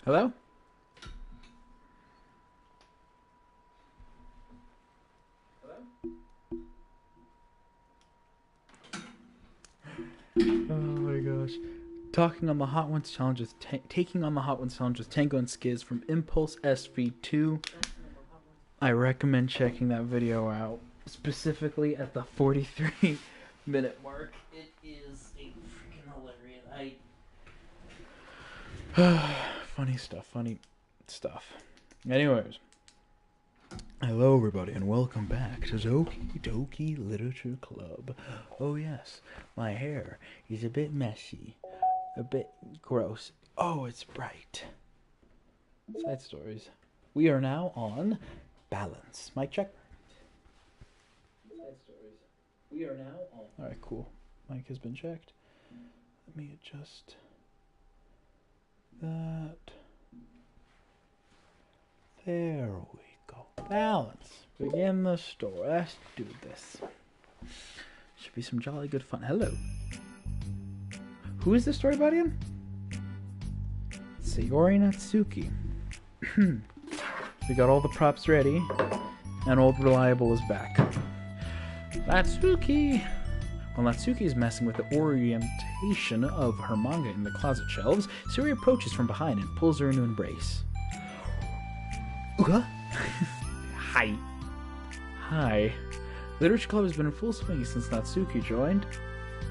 Hello? Oh my gosh. Talking on the Hot Ones challenge with taking on the Hot Ones challenge with Tango and Skiz from Impulse SV2. I recommend checking that video out, specifically at the 43-minute mark. It is a freaking hilarious. Funny stuff. Anyways, hello everybody and welcome back to Doki Doki Literature Club. Oh yes, my hair is a bit messy, a bit gross. Oh, it's bright. Side stories. We are now on balance. Mic check. Side stories. We are now on. Alright, cool. Mic has been checked. Let me adjust that. There we go. Balance. Begin the story. Let's do this. Should be some jolly good fun. Hello. Who is this story about again? Sayori Natsuki. We got all the props ready, and Old Reliable is back. Natsuki! While Natsuki is messing with the orientation of her manga in the closet shelves, Sayori approaches from behind and pulls her into an embrace. Hi. Hi. Literature Club has been in full swing since Natsuki joined.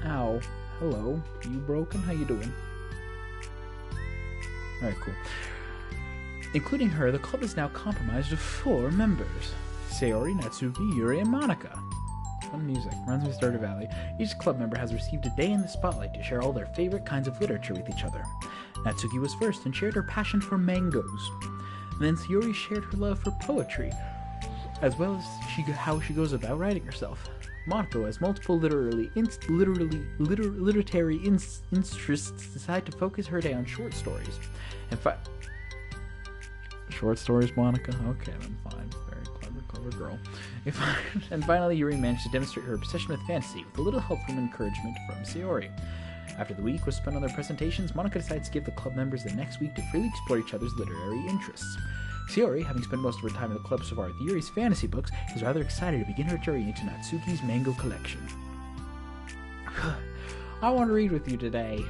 Ow. Hello. You broken? How you doing? Alright, cool. Including her, the club is now comprised of 4 members. Sayori, Natsuki, Yuri, and Monika. Fun music. Runs with Stardew Valley. Each club member has received a day in the spotlight to share all their favorite kinds of literature with each other. Natsuki was first and shared her passion for mangoes. Then Sayori shared her love for poetry, as well as how she goes about writing herself. Monika has multiple literary interests, decide to focus her day on short stories. Short stories, Monika? Okay, then fine. Very clever girl. And finally, Yuri managed to demonstrate her obsession with fantasy, with a little help from encouragement from Sayori. After the week was spent on their presentations, Monika decides to give the club members the next week to freely explore each other's literary interests. Sayori, having spent most of her time in the club so far with Yuri's fantasy books, is rather excited to begin her journey into Natsuki's mango collection. I want to read with you today.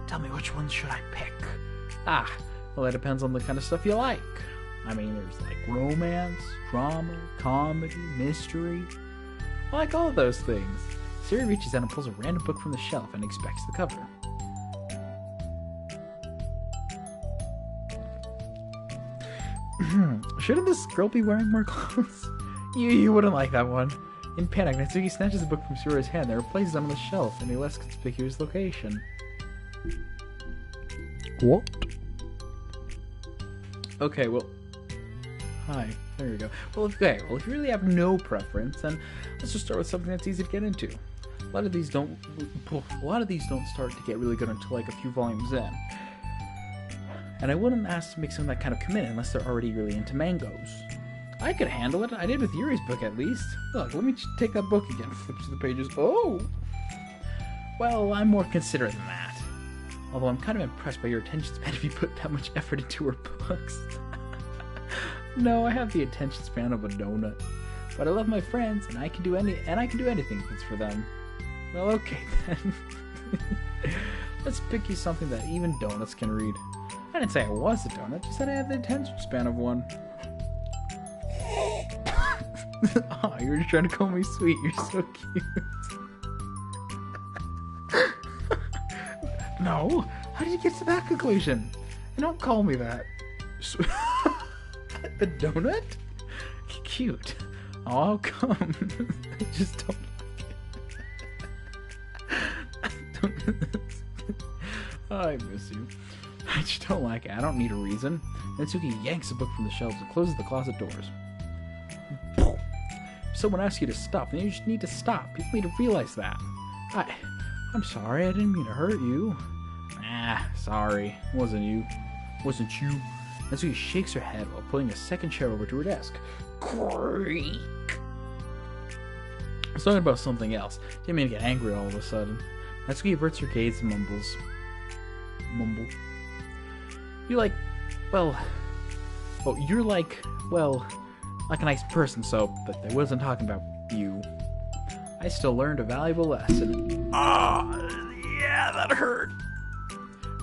Tell me, which ones should I pick? Well, that depends on the kind of stuff you like. I mean, there's like romance, drama, comedy, mystery. I like all of those things. Sayori reaches out and pulls a random book from the shelf and inspects the cover. Shouldn't this girl be wearing more clothes? You wouldn't like that one. In panic, Natsuki snatches the book from Sayori's hand and replaces them on the shelf in a less conspicuous location. What? Okay, well... Hi. There you go. Well, if you really have no preference, then let's just start with something that's easy to get into. A lot of these don't start to get really good until like a few volumes in. And I wouldn't ask to make someone that kind of commit unless they're already really into mangoes. I could handle it. I did with Yuri's book at least. Look, let me take that book again. Flip to the pages. Oh! Well, I'm more considerate than that. Although I'm kind of impressed by your attention span if you put that much effort into her books. No, I have the attention span of a donut. But I love my friends, and I can do anything if it's for them. Well, okay then. Let's pick you something that even donuts can read. I didn't say I was a donut, just said I have the attention span of one. Oh, you're just trying to call me sweet. You're so cute. No? How did you get to that conclusion? And don't call me that. A donut? Cute. Oh, how come? I just don't like it. Oh, I miss you. I just don't like it. I don't need a reason. Natsuki yanks a book from the shelves and closes the closet doors. If someone asks you to stop, then you just need to stop. People need to realize that. I'm sorry, I didn't mean to hurt you. Sorry. Wasn't you. Natsuki shakes her head while pulling a second chair over to her desk. Creak! I was talking about something else. Didn't mean to get angry all of a sudden. Natsuki averts her gaze and mumbles. Mumble. You Well, you're like, well, like a nice person, so but I wasn't talking about you. I still learned a valuable lesson. Ah, yeah, that hurt.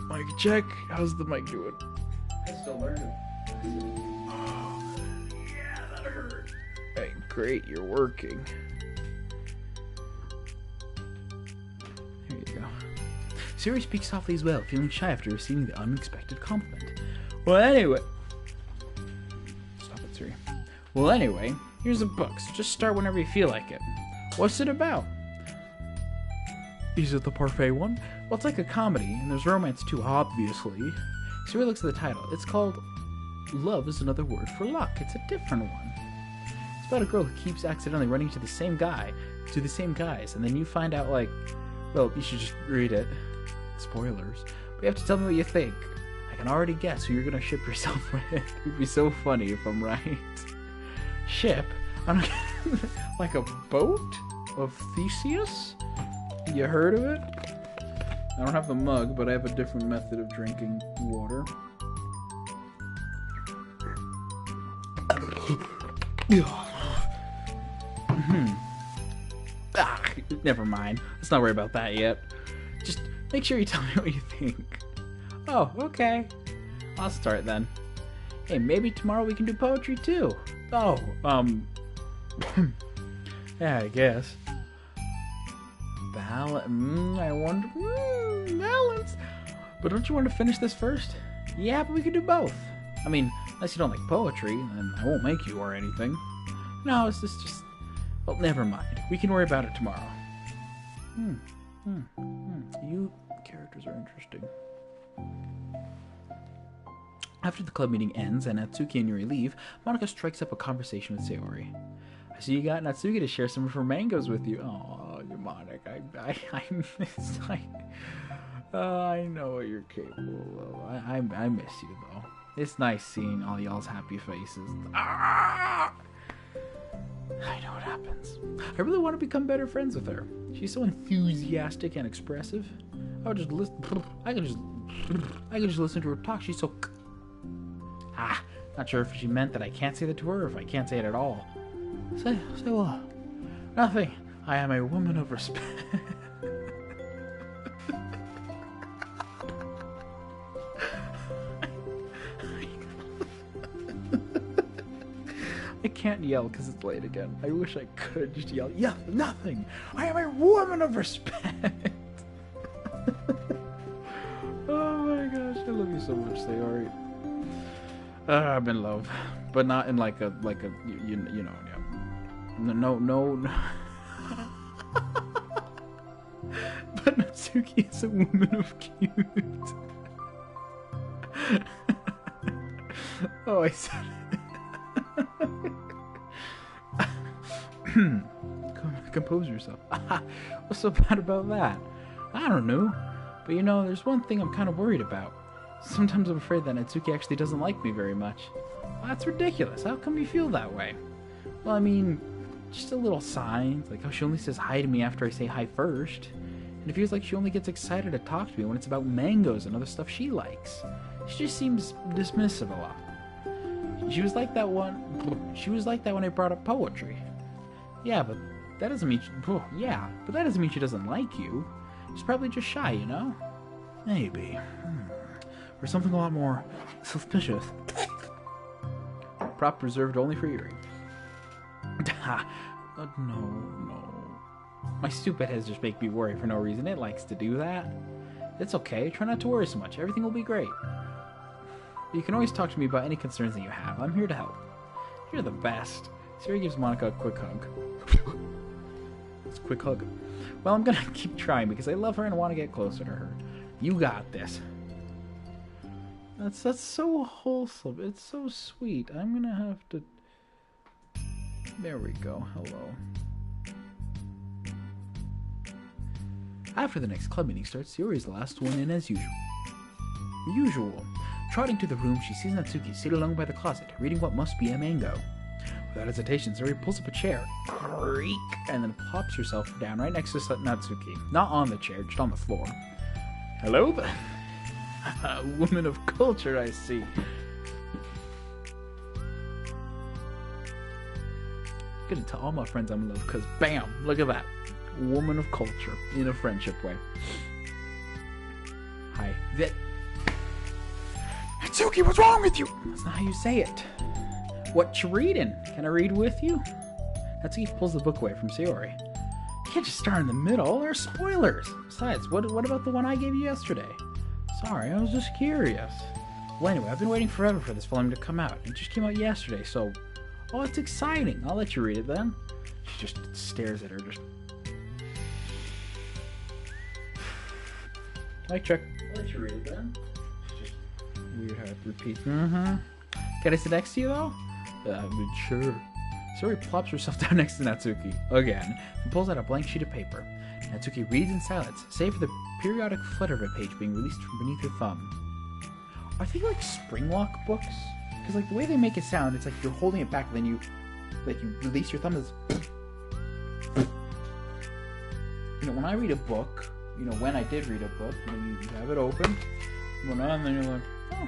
Mic check. How's the mic doing? I still learned it. Oh, yeah, that hurt. Hey, great, you're working. There you go. Siri speaks softly as well, feeling shy after receiving the unexpected compliment. Well, anyway. Stop it, Siri. Well, anyway, here's a book, so just start whenever you feel like it. What's it about? Is it the parfait one? Well, it's like a comedy, and there's romance too, obviously. Siri looks at the title. It's called Love is Another Word for Luck. It's a different one. It's about a girl who keeps accidentally running to the same guys, and then you find out, like, well, you should just read it. Spoilers. But you have to tell me what you think. I can already guess who you're gonna ship yourself with. It would be so funny if I'm right. Ship? I'm like a boat of Theseus? You heard of it? I don't have the mug, but I have a different method of drinking water. Never mind. Let's not worry about that yet. Just make sure you tell me what you think. Oh, okay. I'll start then. Hey, maybe tomorrow we can do poetry too. Oh, yeah, I guess. I wonder. Balance. But don't you want to finish this first? Yeah, but we could do both. I mean, unless you don't like poetry, then I won't make you or anything. No, it's just. Well, never mind. We can worry about it tomorrow. You characters are interesting. After the club meeting ends and Natsuki and Yuri leave, Monika strikes up a conversation with Sayori. I see you got Natsuki to share some of her mangoes with you. Oh, Monika, I know what you're capable of. I miss you, though. It's nice seeing all y'all's happy faces. Ah! I know what happens. I really want to become better friends with her. She's so enthusiastic and expressive. I could just listen to her talk. She's so... not sure if she meant that I can't say that to her or if I can't say it at all. Say what? Nothing. I am a woman of respect. I can't yell because it's late again. I wish I could just yell, yeah, nothing. I am a woman of respect. Oh my gosh, I love you so much, Sayori. I'm in love, but not in like a you know, yeah. No. But Natsuki is a woman of cute. Oh, I said it. Compose yourself. What's so bad about that? I don't know. But you know, there's one thing I'm kind of worried about. Sometimes I'm afraid that Natsuki actually doesn't like me very much. Well, that's ridiculous. How come you feel that way? Well, I mean, just a little signs, like how she only says hi to me after I say hi first. And it feels like she only gets excited to talk to me when it's about mangoes and other stuff she likes. She just seems dismissive a lot. She was like that when I brought up poetry. Yeah, but that doesn't mean that doesn't mean she doesn't like you. She's probably just shy, you know? Maybe. Or something a lot more suspicious. Prop reserved only for Yuri. No. My stupid heads just make me worry for no reason. It likes to do that. It's okay. Try not to worry so much. Everything will be great. You can always talk to me about any concerns that you have. I'm here to help. You're the best. Siri gives Monika a quick hug. It's a quick hug. Well, I'm gonna keep trying because I love her and want to get closer to her. You got this. That's so wholesome. It's so sweet. I'm gonna have to... There we go. Hello. After the next club meeting starts, Yuri's the last one in as usual. Trotting to the room, she sees Natsuki seated alone by the closet, reading what must be a mango. Without hesitation, Yuri pulls up a chair, creak, and then plops herself down right next to Natsuki. Not on the chair, just on the floor. Hello there. Woman of culture, I see. gonna tell all my friends I'm in love, because bam, look at that. Woman of culture in a friendship way. Hi. Natsuki, what's wrong with you? That's not how you say it. What you reading? Can I read with you? Natsuki pulls the book away from Sayori. You can't just start in the middle. There are spoilers. Besides, what about the one I gave you yesterday? Sorry, I was just curious. Well, anyway, I've been waiting forever for this volume to come out. It just came out yesterday, so... Oh, it's exciting. I'll let you read it then. She just stares at her, just... Mic check. I'll let you read it then. It's just weird how it repeats. Can I sit next to you, though? Sure. Sayori plops herself down next to Natsuki, again, and pulls out a blank sheet of paper. Natsuki reads in silence, save for the periodic flutter of a page being released from beneath her thumb. Are they like spring lock books? Because like the way they make it sound, it's like you're holding it back, then you release your thumb. As you know, when I read a book, you know, when I did read a book, you have it open, and then you're like, oh,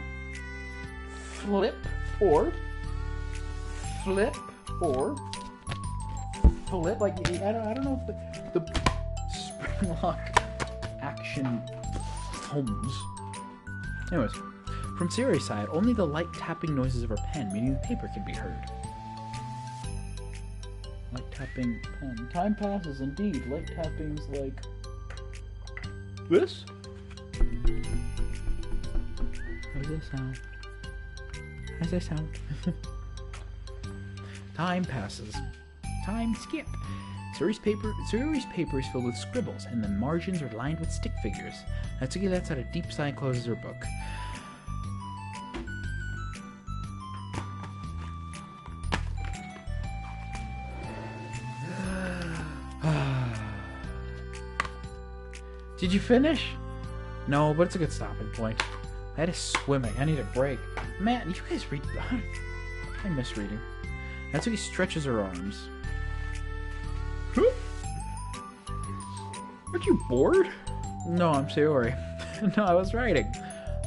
flip or flip. Like I don't know if the spring lock action homes. Anyways, from Sayori's side, only the light tapping noises of her pen, meaning the paper, can be heard. Light tapping pen. Time passes indeed. Light tapping's like this. How does that sound? How does that sound? Time passes. Time skip. Sayori's paper is filled with scribbles, and the margins are lined with stick figures. Natsuki lets out a deep sigh and closes her book. Did you finish? No, but it's a good stopping point. That is swimming. I need a break. Man, you guys read... I miss reading. Natsuki stretches her arms. Aren't you bored? No, I'm Sayori. No, I was writing.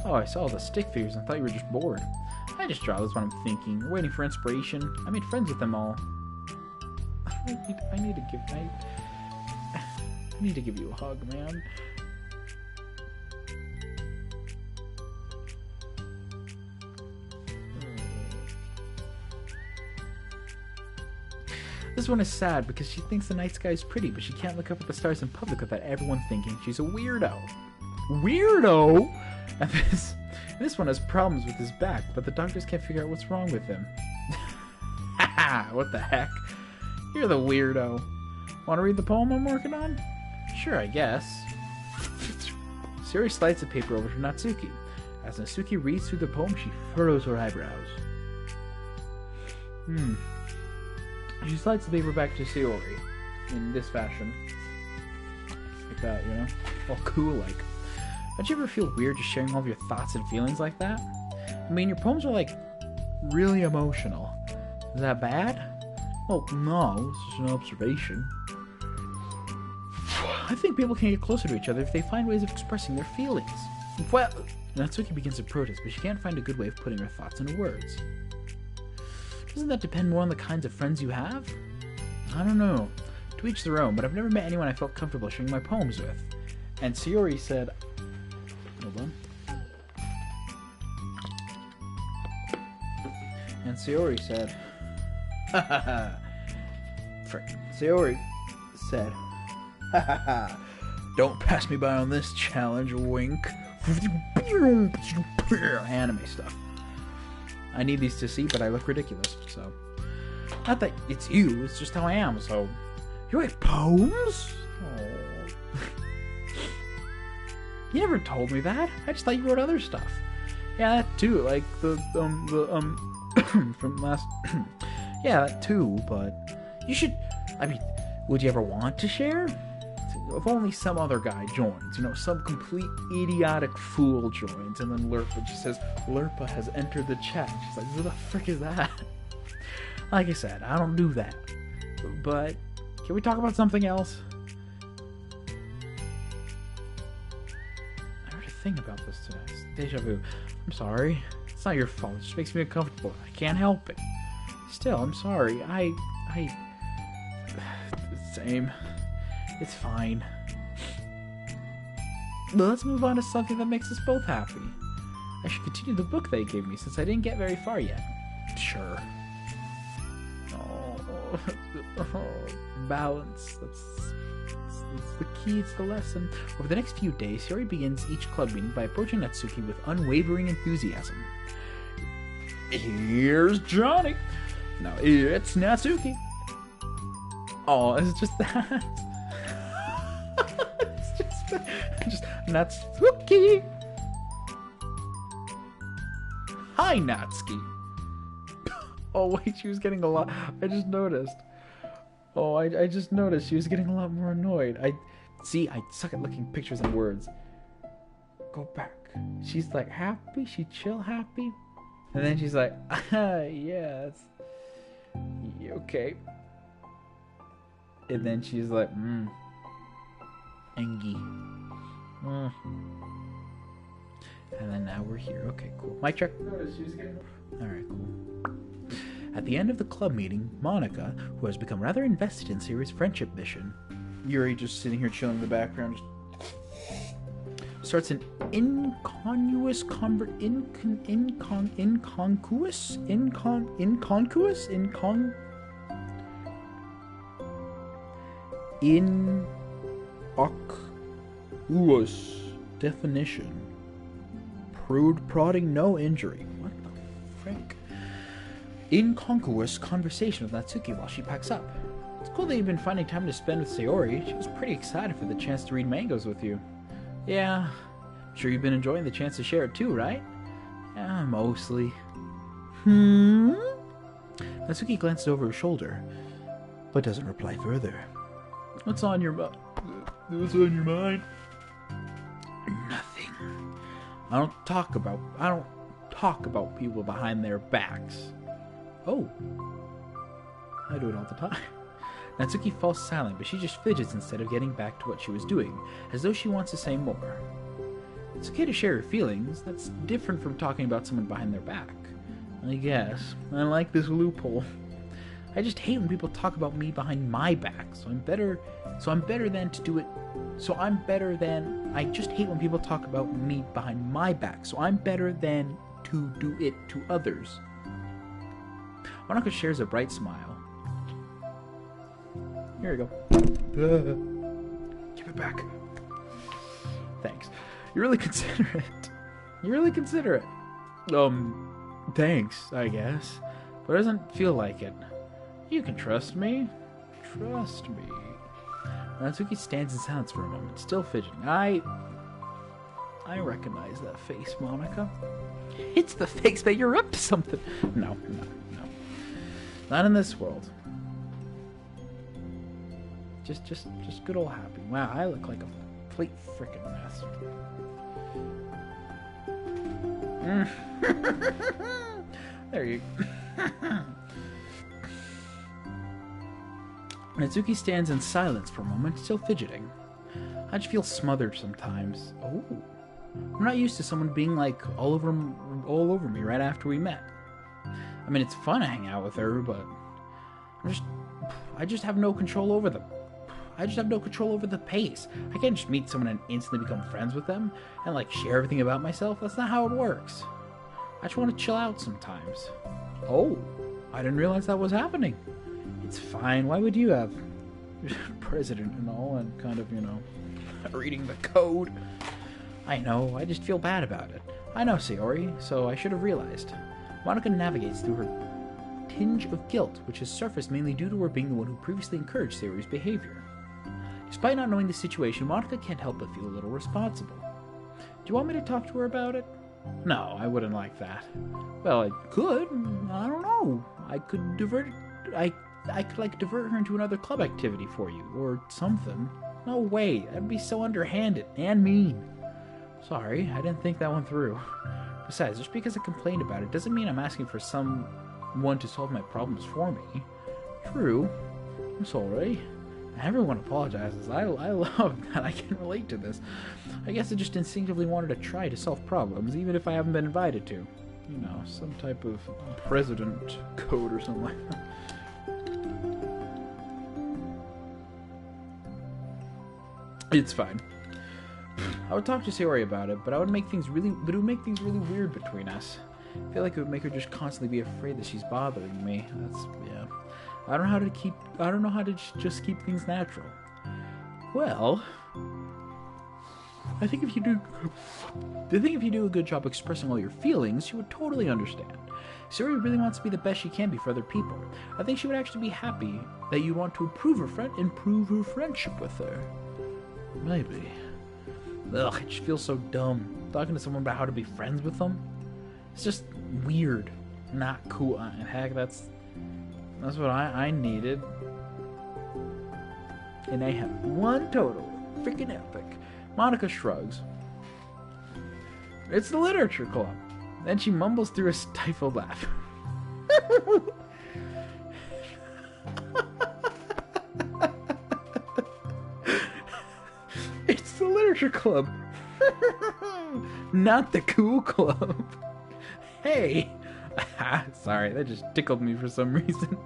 Oh, I saw the stick figures and thought you were just bored. I just draw, that's what I'm thinking. Waiting for inspiration. I made friends with them all. I need to give you a hug, man. This one is sad because she thinks the night sky is pretty, but she can't look up at the stars in public without everyone thinking she's a weirdo. Weirdo? And this one has problems with his back, but the doctors can't figure out what's wrong with him. Haha, what the heck? You're the weirdo. Want to read the poem I'm working on? Sure, I guess. Sayori slides the paper over to Natsuki. As Natsuki reads through the poem, she furrows her eyebrows. She slides the paper back to Sayori in this fashion. Like that, you know? All cool like. Don't you ever feel weird just sharing all of your thoughts and feelings like that? I mean, your poems are like really emotional. Is that bad? Well, no, it's just an observation. I think people can get closer to each other if they find ways of expressing their feelings. Well, Natsuki begins to protest, but she can't find a good way of putting her thoughts into words. Doesn't that depend more on the kinds of friends you have? I don't know. To each their own, but I've never met anyone I felt comfortable sharing my poems with. And Sayori said... Hold on. And Sayori said... Ha ha ha. Frick. Sayori said... Ha ha ha. Don't pass me by on this challenge, wink. Anime stuff. I need these to see, but I look ridiculous, so... Not that it's you, it's just how I am, so... You write poems? Oh. You never told me that. I just thought you wrote other stuff. Yeah, that too, like from last... Yeah, that too, but... You should... I mean, would you ever want to share? If only some other guy joins, you know, some complete idiotic fool joins, and then Lerpa just says, Lerpa has entered the chat. She's like, who the frick is that? Like I said, I don't do that. But, can we talk about something else? I heard a thing about this today. It's deja vu. I'm sorry. It's not your fault. It just makes me uncomfortable. I can't help it. Still, I'm sorry. I same. It's fine. But let's move on to something that makes us both happy. I should continue the book they gave me since I didn't get very far yet. Sure. Balance. That's the key to the lesson. Over the next few days, Sayori begins each club meeting by approaching Natsuki with unwavering enthusiasm. Here's Johnny. Now it's Natsuki. Oh, it's just that. It's just Natsuki. Hi, Natsuki. Oh wait, she was getting a lot. I just noticed. Oh, I just noticed she was getting a lot more annoyed. I suck at looking pictures and words. Go back. She's like happy. She chill happy. And then she's like, yeah, it's okay. And then she's like, Engie. And then now we're here. Okay, cool. Mic check. Alright, cool. At the end of the club meeting, Monica, who has become rather invested in Sayori's friendship mission, Yuri just sitting here chilling in the background, starts an inconcuous definition. Prodding no injury. What the frick? Inconcuous conversation with Natsuki while she packs up. It's cool that you've been finding time to spend with Sayori. She was pretty excited for the chance to read mangas with you. Yeah, I'm sure you've been enjoying the chance to share it too, right? Yeah, mostly. Natsuki glances over her shoulder, but doesn't reply further. What's on your mind? What's on your mind? Nothing. I don't talk about people behind their backs. Oh. I do it all the time. Natsuki falls silent, but she just fidgets instead of getting back to what she was doing, as though she wants to say more. It's okay to share your feelings. That's different from talking about someone behind their back. I guess. I like this loophole. I just hate when people talk about me behind my back, I just hate when people talk about me behind my back, so I'm better than to do it to others. Monica shares a bright smile. Here we go. Give it back. Thanks. You're really considerate. Thanks, I guess. But it doesn't feel like it. You can trust me. Trust me. Natsuki stands in silence for a moment, still fidgeting. I recognize that face, Monica. It's the face that you're up to something. No. Not in this world. Just good old happy. Wow, I look like a complete frickin' mess. There you go. Natsuki stands in silence for a moment, still fidgeting. I just feel smothered sometimes. Oh. I'm not used to someone being like all over me right after we met. I mean, it's fun to hang out with her, but I just have no control over them. I just have no control over the pace. I can't just meet someone and instantly become friends with them and like share everything about myself. That's not how it works. I just want to chill out sometimes. Oh, I didn't realize that was happening. It's fine. Why would you have president and all and kind of, reading the code? I know. I just feel bad about it. I know, Sayori, so I should have realized. Monica navigates through her tinge of guilt, which has surfaced mainly due to her being the one who previously encouraged Sayori's behavior. Despite not knowing the situation, Monica can't help but feel a little responsible. Do you want me to talk to her about it? No, I wouldn't like that. Well, I could. I don't know. I could divert her into another club activity for you, or something. No way. That'd be so underhanded and mean. Sorry, I didn't think that one through. Besides, just because I complained about it doesn't mean I'm asking for someone to solve my problems for me. True. I'm sorry. Everyone apologizes. I love that I can relate to this. I guess I just instinctively wanted to try to solve problems, even if I haven't been invited to. Some type of president code or something like that. It's fine. I would talk to Sayori about it, but it would make things really weird between us. I feel like it would make her just constantly be afraid that she's bothering me. Yeah. I don't know how to just keep things natural. Well, I think if you do a good job expressing all your feelings, she would totally understand. Sayori really wants to be the best she can be for other people. I think she would actually be happy that you want to improve her friendship with her. Maybe. Ugh, it just feels so dumb. Talking to someone about how to be friends with them. It's just weird. Not cool. Heck, that's what I needed. And I have one total. Freaking epic. Monica shrugs. It's the literature club. Then she mumbles through a stifled laugh. It's the literature club. Not the cool club. Hey. Sorry, that just tickled me for some reason.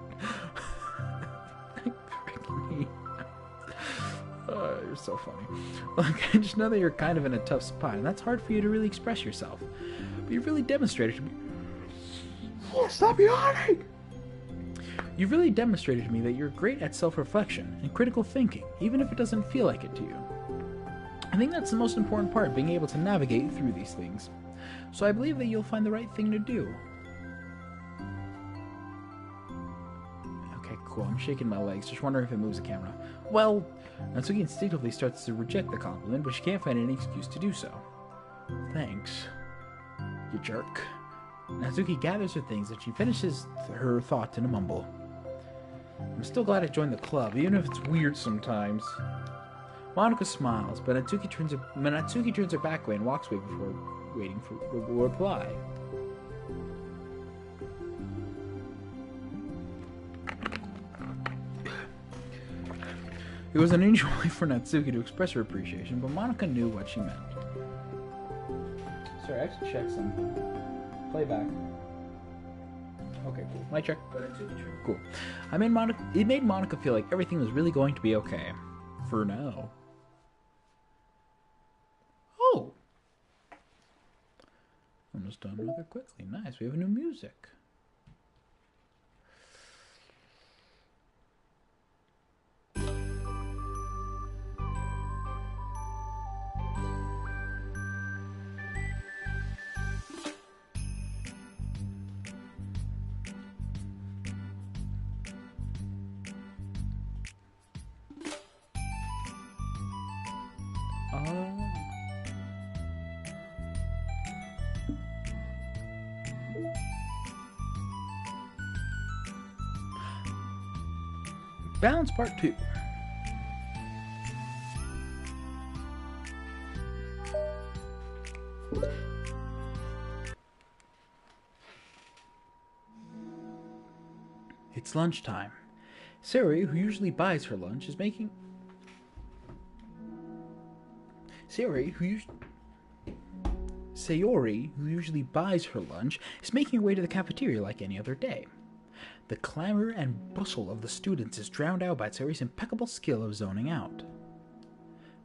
You're so funny. Look, I just know that you're kind of in a tough spot, and that's hard for you to really express yourself. But you've really demonstrated to me... Oh, stop yawning! You've really demonstrated to me that you're great at self-reflection and critical thinking, even if it doesn't feel like it to you. I think that's the most important part, being able to navigate through these things. So I believe that you'll find the right thing to do. Okay, cool. I'm shaking my legs, just wondering if it moves the camera. Well, Natsuki instinctively starts to reject the compliment, but she can't find any excuse to do so. Thanks, you jerk. Natsuki gathers her things and she finishes her thought in a mumble. I'm still glad I joined the club, even if it's weird sometimes. Monica smiles, but Natsuki turns her back away and walks away before waiting for a reply. It was an unusual way for Natsuki to express her appreciation, but Monica knew what she meant. Sorry, I have to check something. Playback. Okay, cool. My check. Cool. It made Monica feel like everything was really going to be okay. For now. Oh! Almost done rather quickly. Nice, we have new music. Balance Part 2. It's lunchtime. Sayori, who usually buys her lunch, is making... Sayori, who usually buys her lunch, is making her way to the cafeteria like any other day. The clamor and bustle of the students is drowned out by Sayori's impeccable skill of zoning out.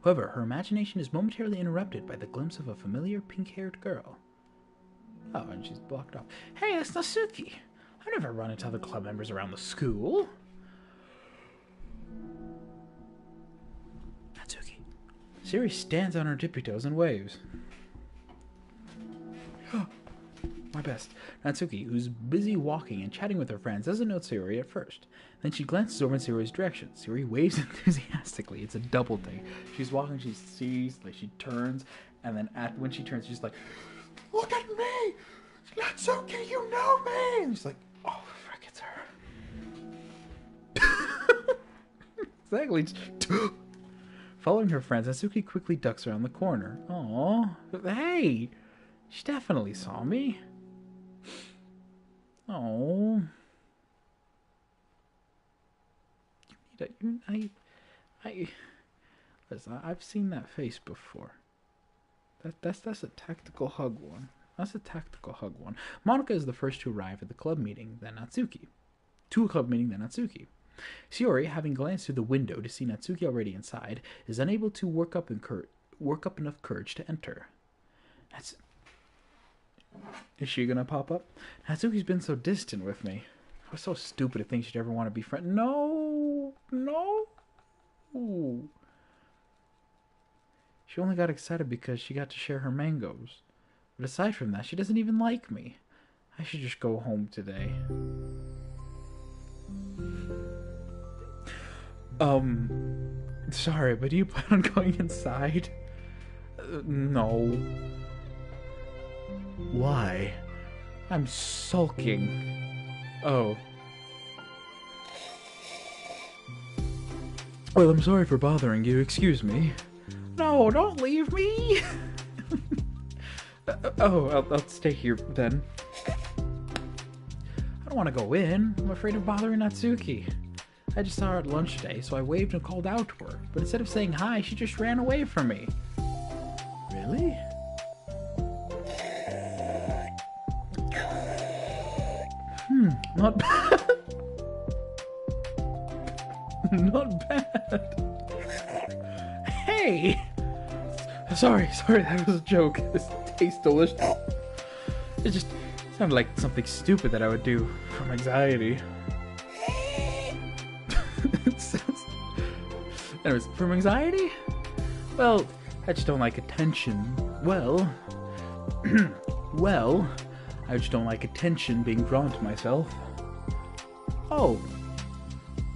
However, her imagination is momentarily interrupted by the glimpse of a familiar pink-haired girl. Oh, and she's blocked off. Hey, that's Natsuki! I've never run into other club members around the school. Natsuki. Sayori stands on her tippy toes and waves. My best. Natsuki, who's busy walking and chatting with her friends, doesn't note Sayori at first. Then she glances over in Sayori's direction. Sayori waves enthusiastically. It's a double thing. She's walking, she sees, like she turns, and then when she turns, she's like, "Look at me! Natsuki, you know me!" And she's like, "Oh, frick, it's her." Exactly. Following her friends, Natsuki quickly ducks around the corner. Aww. Hey! She definitely saw me. Oh, listen, I've seen that face before. That's a tactical hug one. That's a tactical hug one. Monica is the first to arrive at the club meeting, then Natsuki. To a club meeting, then Natsuki. Shiori, having glanced through the window to see Natsuki already inside, is unable to work up enough courage to enter. Is she gonna pop up? Natsuki's been so distant with me. I was so stupid to think she'd ever want to be friends. No. She only got excited because she got to share her mangoes. But aside from that, she doesn't even like me. I should just go home today. Sorry, but do you plan on going inside? No. Why? I'm sulking. Oh. Well, I'm sorry for bothering you. Excuse me. No, don't leave me. I'll stay here then. I don't want to go in. I'm afraid of bothering Natsuki. I just saw her at lunch today, so I waved and called out to her. But instead of saying hi, she just ran away from me. Really? Not bad. Not bad. Hey! Sorry, that was a joke. This tastes delicious. It just sounded like something stupid that I would do from anxiety. Anyways, from anxiety? Well, I just don't like attention. Well, I just don't like attention being drawn to myself. Oh,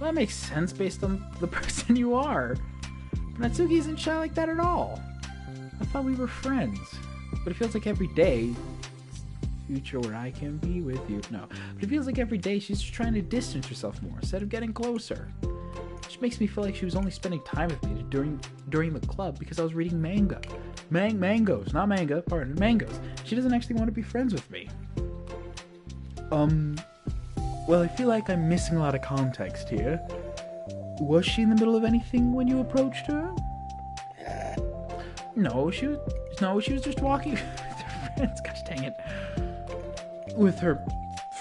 well, that makes sense based on the person you are. Natsuki isn't shy like that at all. I thought we were friends, but it feels like every day, future where I can be with you. No, but it feels like every day she's just trying to distance herself more instead of getting closer. Which makes me feel like she was only spending time with me during the club because I was reading manga. Mangoes, not manga, pardon, mangoes. She doesn't actually want to be friends with me. Well, I feel like I'm missing a lot of context here. Was she in the middle of anything when you approached her? No, she was just walking with her friends. Gosh dang it. With her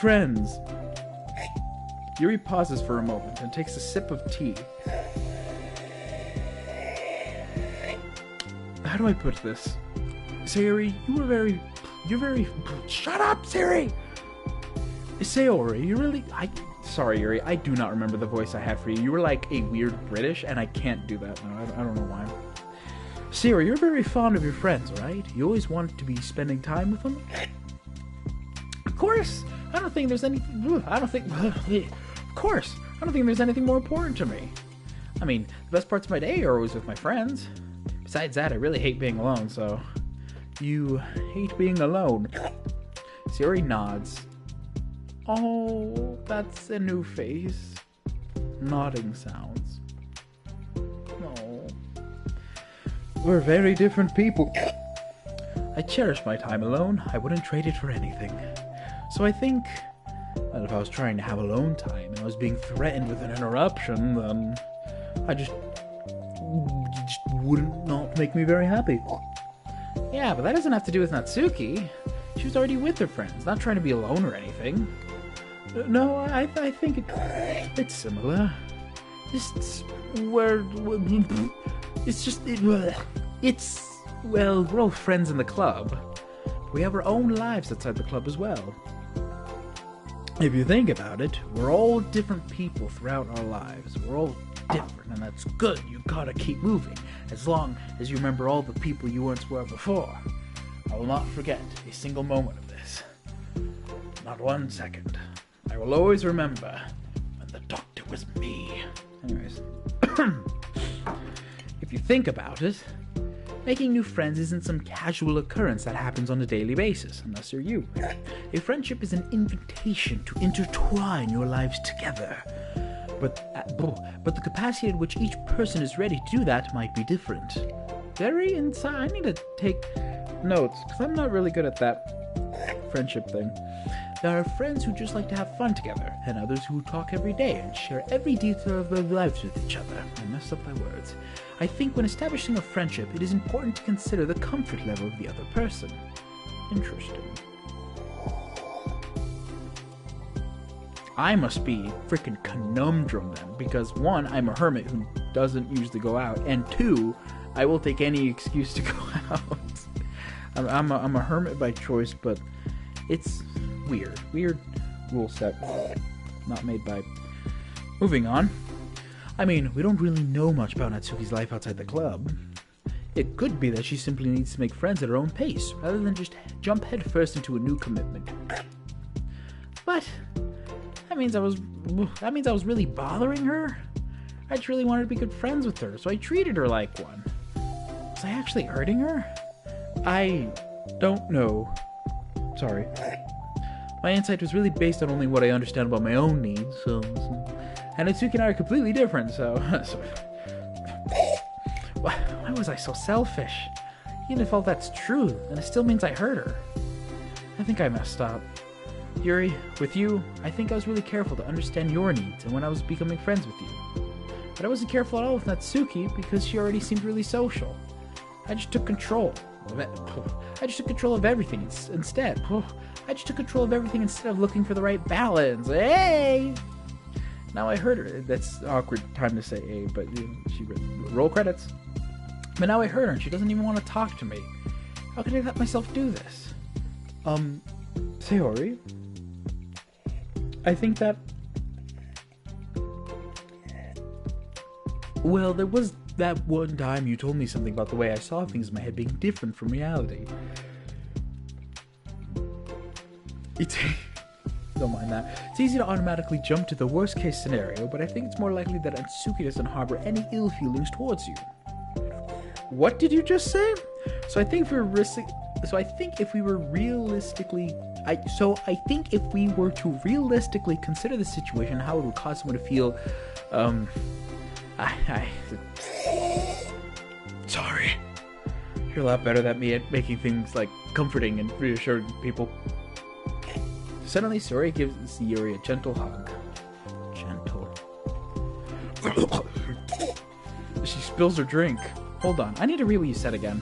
friends. Yuri pauses for a moment and takes a sip of tea. How do I put this? Sayori, you're very... Shut up, Sayori! Sayori, Sorry, Yuri, I do not remember the voice I had for you. You were like a weird British, and I can't do that now. I don't know why. Sayori, you're very fond of your friends, right? You always want to be spending time with them? Of course! I don't think there's anything... Of course! I don't think there's anything more important to me. I mean, the best parts of my day are always with my friends. Besides that, I really hate being alone, so... You hate being alone. Sayori nods. Oh, that's a new face. Nodding sounds. No. We're very different people. I cherish my time alone. I wouldn't trade it for anything. So I think that if I was trying to have alone time and I was being threatened with an interruption, then it just wouldn't not make me very happy. Yeah, but that doesn't have to do with Natsuki. She was already with her friends, not trying to be alone or anything. No, I think it's similar. We're all friends in the club. We have our own lives outside the club as well. If you think about it, we're all different people throughout our lives. We're all different, and that's good. You gotta keep moving, as long as you remember all the people you once were before. I will not forget a single moment of this. Not 1 second. I will always remember when the doctor was me. Anyways. If you think about it, making new friends isn't some casual occurrence that happens on a daily basis, unless you're you. A friendship is an invitation to intertwine your lives together. But the capacity at which each person is ready to do that might be different. Very inside. I need to take notes, because I'm not really good at that friendship thing. There are friends who just like to have fun together, and others who talk every day and share every detail of their lives with each other. I messed up my words. I think when establishing a friendship, it is important to consider the comfort level of the other person. Interesting. I must be freaking conundrum then, because one, I'm a hermit who doesn't usually go out, and two, I will take any excuse to go out. I'm a hermit by choice, but it's weird rule set, not made by. Moving on. I mean, we don't really know much about Natsuki's life outside the club. It could be that she simply needs to make friends at her own pace, rather than just jump headfirst into a new commitment. But that means I was really bothering her. I just really wanted to be good friends with her, so I treated her like one. Was I actually hurting her? I don't know. Sorry. My insight was really based on only what I understand about my own needs, and Natsuki and I are completely different, so why was I so selfish? Even if all that's true, then it still means I hurt her. I think I messed up. Yuri, with you, I think I was really careful to understand your needs and when I was becoming friends with you. But I wasn't careful at all with Natsuki because she already seemed really social. I just took control of it. I just took control of everything instead. I just took control of everything instead of looking for the right balance. Hey! Now I hurt her. That's an awkward time to say A, but she roll credits. But now I hurt her and she doesn't even want to talk to me. How could I let myself do this? Sayori? I think that... Well, there was that one time you told me something about the way I saw things in my head being different from reality. Don't mind that. It's easy to automatically jump to the worst case scenario, but I think it's more likely that Natsuki doesn't harbor any ill feelings towards you. What did you just say? I think if we were to realistically consider the situation, how it would cause someone to feel, sorry. You're a lot better than me at making things like comforting and reassuring people. Suddenly, Sayori gives Yuri a gentle hug. Gentle. She spills her drink. Hold on, I need to read what you said again.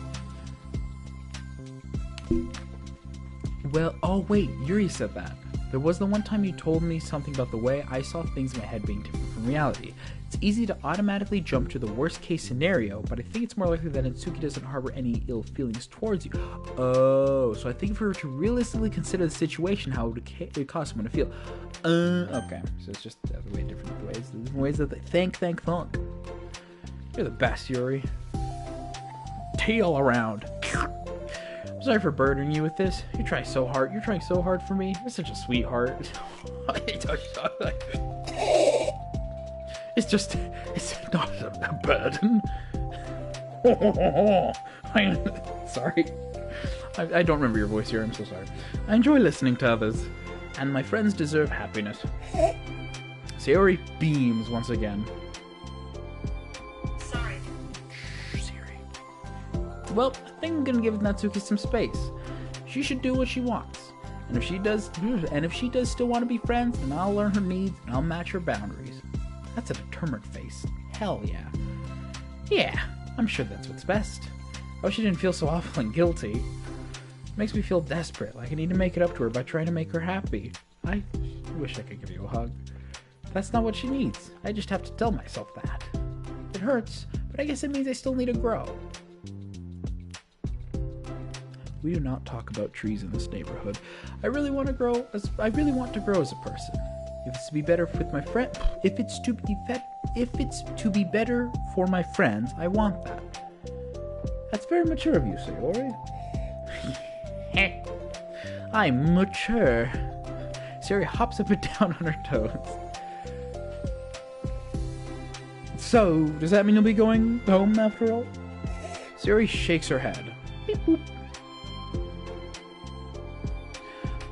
Well, oh wait, Yuri said that. There was the one time you told me something about the way I saw things in my head being different from reality. It's easy to automatically jump to the worst case scenario, but I think it's more likely that Natsuki doesn't harbor any ill feelings towards you. Oh, so I think if we were to realistically consider the situation, how it would cause someone to feel. Okay, so it's just way different ways. Different ways that they think. You're the best, Yuri. Tail around. Sorry for burdening you with this. You try so hard. You're trying so hard for me. You're such a sweetheart. It's not a burden. Sorry. I don't remember your voice here. I'm so sorry. I enjoy listening to others, and my friends deserve happiness. Sayori beams once again. Well, I think I'm gonna give Natsuki some space. She should do what she wants. And if she does still want to be friends, then I'll learn her needs and I'll match her boundaries. That's a determined face. Hell yeah. Yeah, I'm sure that's what's best. I wish she didn't feel so awful and guilty. It makes me feel desperate, like I need to make it up to her by trying to make her happy. I wish I could give you a hug. That's not what she needs. I just have to tell myself that. It hurts, but I guess it means I still need to grow. We do not talk about trees in this neighborhood. I really want to grow as a person. If it's to be better with my friend, if it's to be better for my friends, I want that. That's very mature of you, Sayori. I'm mature. Sayori hops up and down on her toes. So, does that mean you'll be going home after all? Sayori shakes her head. Beep boop.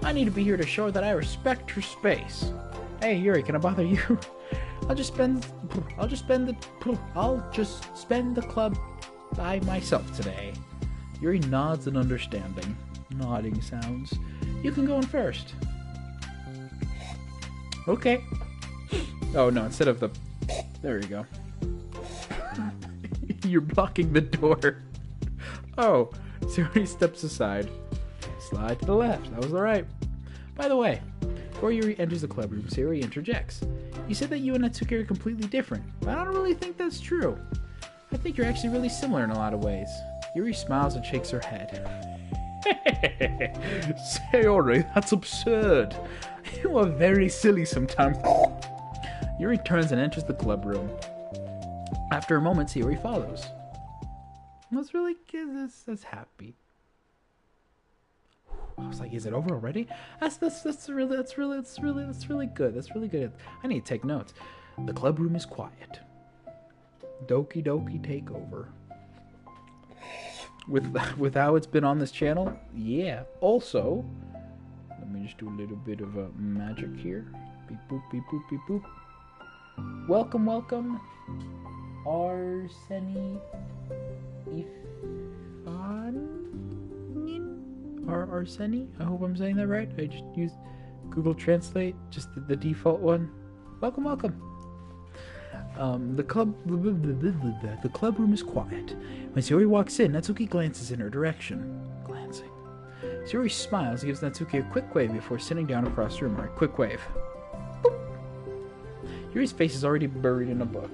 I need to be here to show that I respect her space. Hey Yuri, can I bother you? I'll just spend the club by myself today. Yuri nods in understanding. Nodding sounds. You can go in first. Okay. Oh no, instead of the... There you go. You're blocking the door. Oh, Sayori steps aside. Slide to the left. That was alright. By the way, Before Yuri enters the club room, Sayori interjects. You said that you and Natsuki are completely different, but I don't really think that's true. I think you're actually really similar in a lot of ways. Yuri smiles and shakes her head. Sayori, that's absurd. You are very silly sometimes. Yuri turns and enters the club room. After a moment, Sayori follows. That's really good. That's happy. I was like, is it over already? That's really good. That's really good. I need to take notes. The club room is quiet. Doki Doki takeover. With how it's been on this channel, yeah. Also, let me just do a little bit of magic here. Beep boop, beep boop, beep boop. Welcome, Arseni Arseni? I hope I'm saying that right. I just used Google Translate, just the default one. Welcome. The club room is quiet. When Sayori walks in, Natsuki glances in her direction. Glancing. Sayori smiles and gives Natsuki a quick wave before sitting down across the room. Alright, quick wave. Boop. Yuri's face is already buried in a book.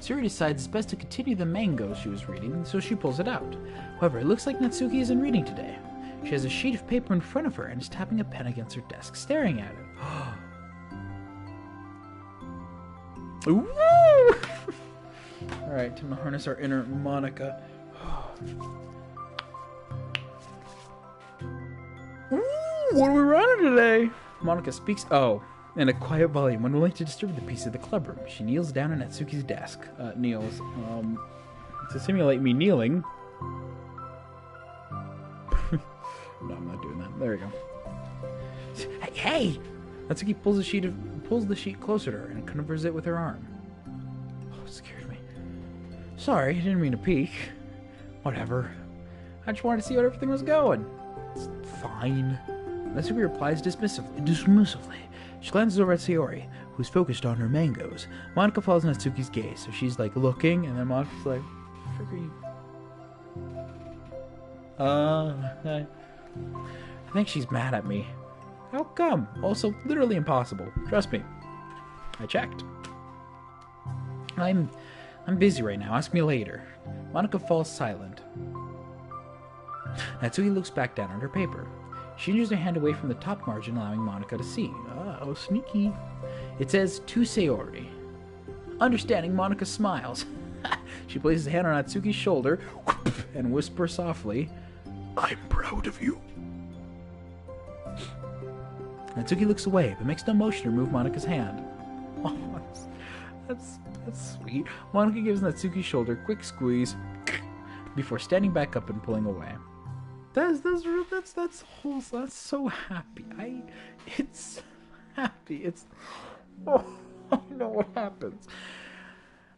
Sayori decides it's best to continue the manga she was reading, so she pulls it out. However, it looks like Natsuki isn't reading today. She has a sheet of paper in front of her and is tapping a pen against her desk, staring at it. Ooh! Alright, time to harness our inner Monica. Ooh, what are we running today? Monica speaks, in a quiet volume, unwilling to disturb the peace of the club room. She kneels down at Natsuki's desk. Kneels. To simulate me kneeling. No, I'm not doing that. There we go. Hey! Natsuki pulls the sheet closer to her and covers it with her arm. Oh, it scared me. Sorry, I didn't mean to peek. Whatever. I just wanted to see how everything was going. It's fine. Natsuki replies dismissively. She glances over at Sayori, who's focused on her mangoes. Monica follows Natsuki's gaze, so she's like looking, and then Monica's like, "Frick are you?" I think she's mad at me. How come? Also, literally impossible. Trust me. I checked. I'm busy right now. Ask me later. Monica falls silent. Natsuki looks back down at her paper. She injures her hand away from the top margin, allowing Monica to see. Oh, sneaky. It says, to Sayori. Understanding, Monica smiles. She places a hand on Natsuki's shoulder and whispers softly, I'm proud of you. Natsuki looks away, but makes no motion to remove Monica's hand. Oh, that's sweet. Monica gives Natsuki's shoulder a quick squeeze before standing back up and pulling away. That's so happy. It's happy. It's I know what happens.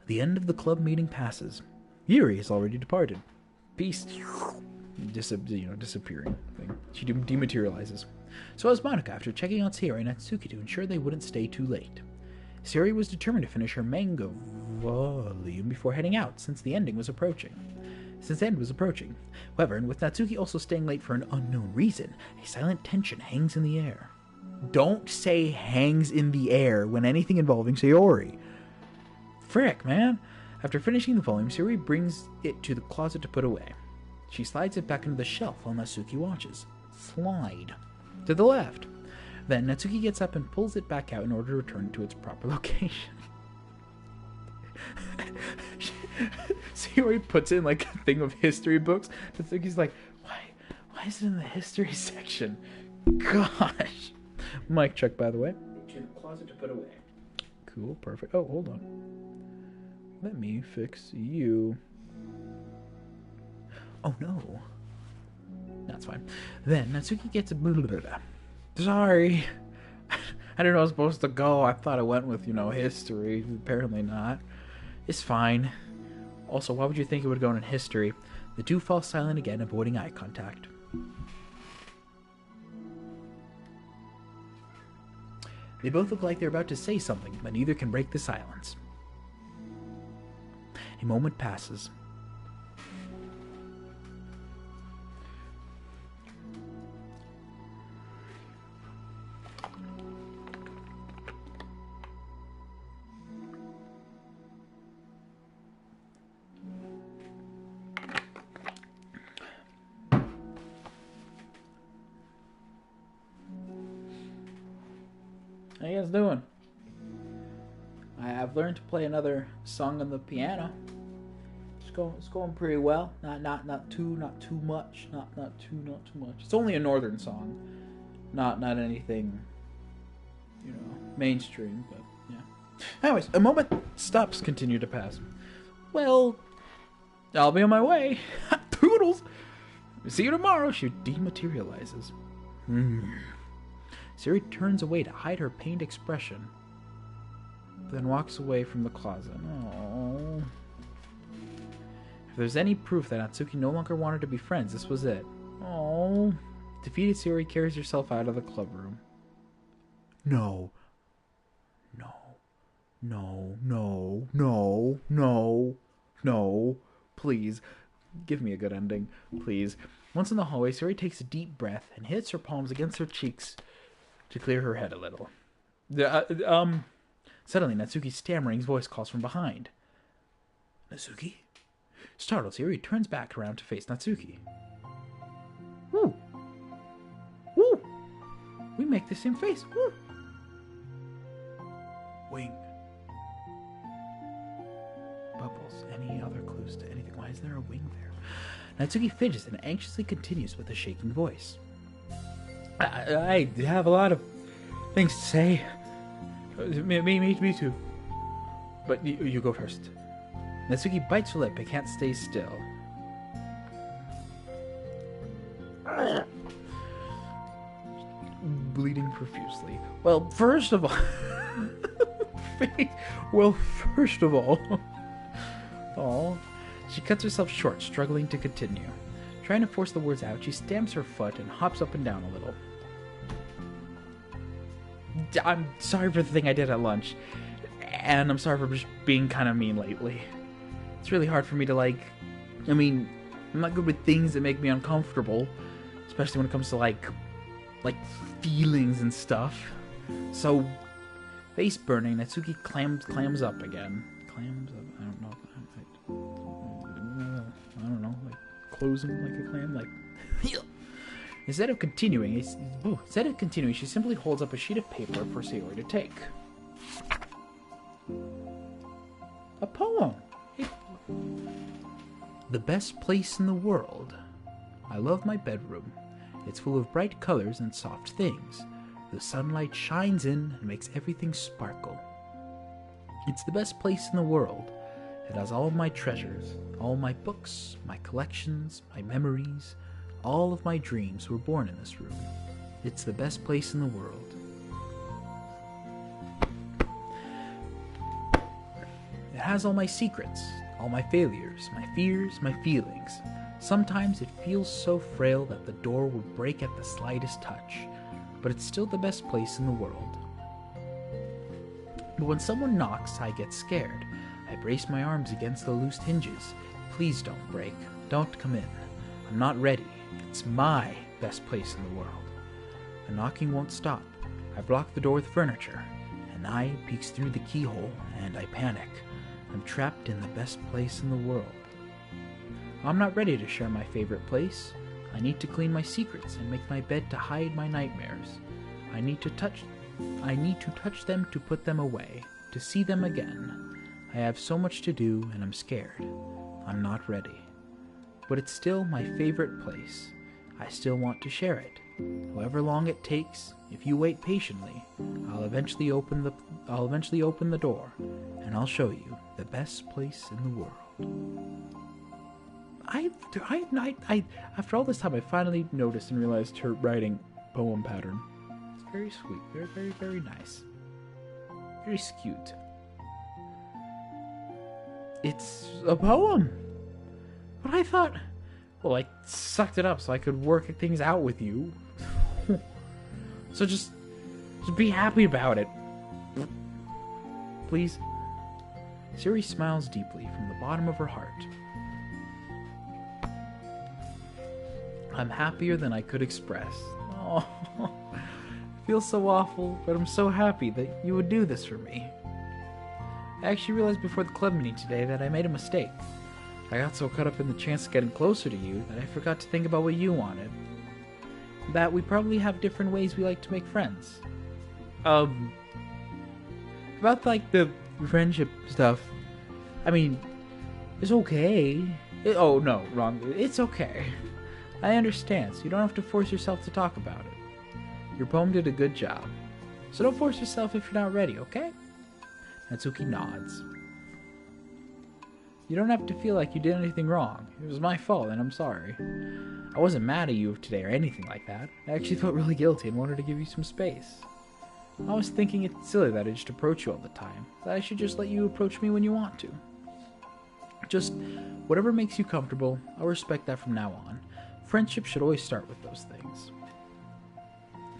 The end of the club meeting passes. Yuri has already departed. Peace. Disappearing thing. She dematerializes. So has Monica after checking on Sayori and Natsuki to ensure they wouldn't stay too late. Sayori was determined to finish her manga volume before heading out, since the end was approaching. However, and with Natsuki also staying late for an unknown reason, a silent tension hangs in the air. Don't say hangs in the air when anything involving Sayori. Frick, man. After finishing the volume, Sayori brings it to the closet to put away. She slides it back into the shelf while Natsuki watches. Slide. To the left. Then Natsuki gets up and pulls it back out in order to return it to its proper location. Sayori puts in like a thing of history books. Natsuki's like, why is it in the history section? Gosh. Mic check, by the way. To the closet to put away. Cool, perfect. Oh, hold on. Let me fix you. Oh no. That's fine. Then Natsuki gets a Sorry. I didn't know I was supposed to go. I thought I went with, history. Apparently not. It's fine. Also, why would you think it would go in history? The two fall silent again, avoiding eye contact. They both look like they're about to say something, but neither can break the silence. A moment passes. How you guys doing? I have learned to play another song on the piano. It's going pretty well. Not too much. Not too much. It's only a northern song. Not anything, mainstream, but yeah. Anyways, a moment stops continue to pass. Well, I'll be on my way. Toodles! See you tomorrow. She dematerializes. Siri turns away to hide her pained expression, then walks away from the closet. Oh. If there's any proof that Natsuki no longer wanted to be friends, this was it. Oh. Defeated Siri carries herself out of the club room. No. Please. Give me a good ending, please. Once in the hallway, Siri takes a deep breath and hits her palms against her cheeks to clear her head a little. Suddenly, Natsuki's stammering voice calls from behind. Natsuki? Startled, Siri turns back around to face Natsuki. Woo! Woo! We make the same face. Woo! Wing. Bubbles. Any other clues to anything? Why is there a wing there? Natsuki fidgets and anxiously continues with a shaking voice. I have a lot of things to say. Me too. But you go first. Natsuki bites her lip and can't stay still. Bleeding profusely. Well, first of all... Oh, she cuts herself short, struggling to continue. Trying to force the words out, she stamps her foot and hops up and down a little. I'm sorry for the thing I did at lunch. And I'm sorry for just being kind of mean lately. It's really hard for me to I'm not good with things that make me uncomfortable. Especially when it comes to like feelings and stuff. So, face burning, Natsuki clams up again. Clams up? I don't know. Like closing like a clam? Instead of continuing, she simply holds up a sheet of paper for Sayori to take. A poem. The best place in the world. I love my bedroom. It's full of bright colors and soft things. The sunlight shines in and makes everything sparkle. It's the best place in the world. It has all of my treasures, all my books, my collections, my memories. All of my dreams were born in this room. It's the best place in the world. It has all my secrets, all my failures, my fears, my feelings. Sometimes it feels so frail that the door will break at the slightest touch, but it's still the best place in the world. But when someone knocks, I get scared. I brace my arms against the loose hinges. Please don't break. Don't come in. I'm not ready. It's my best place in the world. The knocking won't stop. I block the door with furniture. An eye peeks through the keyhole, and I panic. I'm trapped in the best place in the world. I'm not ready to share my favorite place. I need to clean my secrets and make my bed to hide my nightmares. I need to touch them to put them away, to see them again. I have so much to do and I'm scared. I'm not ready. But it's still my favorite place. I still want to share it. However long it takes, if you wait patiently, I'll eventually open the door, and I'll show you the best place in the world. After all this time, I finally noticed and realized her writing poem pattern. It's very sweet, very, very, very nice, very cute. It's a poem, but I thought, well, I sucked it up so I could work things out with you. So just be happy about it, please. Siri smiles deeply from the bottom of her heart. I'm happier than I could express. Oh, it feels so awful, but I'm so happy that you would do this for me. I actually realized before the club meeting today that I made a mistake. I got so caught up in the chance of getting closer to you that I forgot to think about what you wanted. That we probably have different ways we like to make friends. about like the friendship stuff. I mean, it's okay. Oh no, wrong. It's okay. I understand, so you don't have to force yourself to talk about it. Your poem did a good job. So don't force yourself if you're not ready, okay? Natsuki nods. You don't have to feel like you did anything wrong. It was my fault, and I'm sorry. I wasn't mad at you today or anything like that. I actually felt really guilty and wanted to give you some space. I was thinking it's silly that I just approach you all the time. That I should just let you approach me when you want to. Just whatever makes you comfortable, I'll respect that from now on. Friendship should always start with those things.